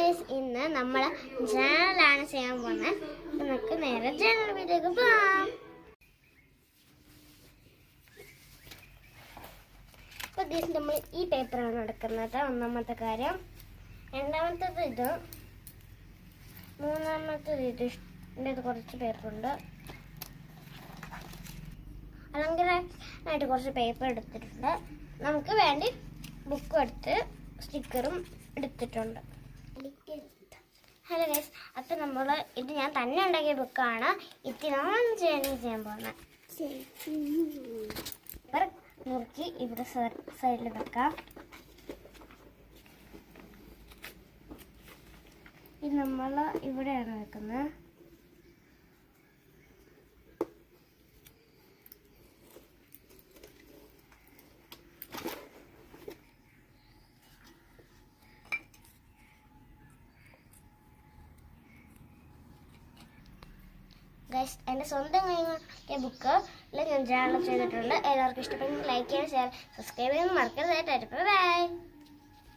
Guys, ഇന്ന് നമ്മൾ ജേണലാണ് ചെയ്യാൻ പോകുന്നത്. നമുക്ക് നേരെ ജേണൽ വീഡിയോക്ക് പോകാം. അപ്പോൾ ഗൈസ്, നമ്മൾ ഈ പേപ്പറാണ് എടുക്കുന്നത്. ഒന്നാമത്തെ കാര്യം. രണ്ടാമത്തേത് ഇത്. മൂന്നാമത്തേത് ഇത് കുറച്ച് പേപ്പറുണ്ട്. അലങ്കാരമായിട്ട് കുറച്ച് പേപ്പർ എടുത്തിട്ടുണ്ട്. നമുക്ക് വേണ്ടി ബുക്കും എടുത്ത് സ്റ്റിക്കറും എടുത്തിട്ടുണ്ട്. ഹലോ ഗൈസ്, അപ്പം ഇത് ഞാൻ തന്നെ ഉണ്ടാക്കിയ ബുക്കാണ്. ഇതിനാണ് ചെയ്യാൻ പോകുന്നത്. പേപ്പർ മുറുക്കി ഇവിടെ സൈഡിൽ വെക്കാം. ഇത് നമ്മൾ ഇവിടെയാണ് വെക്കുന്നത്. ഗൈസ്, എൻ്റെ സ്വന്തം കൈ ബുക്ക് ഞാൻ ജേണൽ ചെയ്തിട്ടുണ്ട്. എല്ലാവർക്കും ഇഷ്ടപ്പെടുന്ന ലൈക്ക് ചെയ്യാൻ, ഷെയർ, സബ്സ്ക്രൈബ് ചെയ്യാൻ മറക്കരുതായിട്ട്. ബൈ.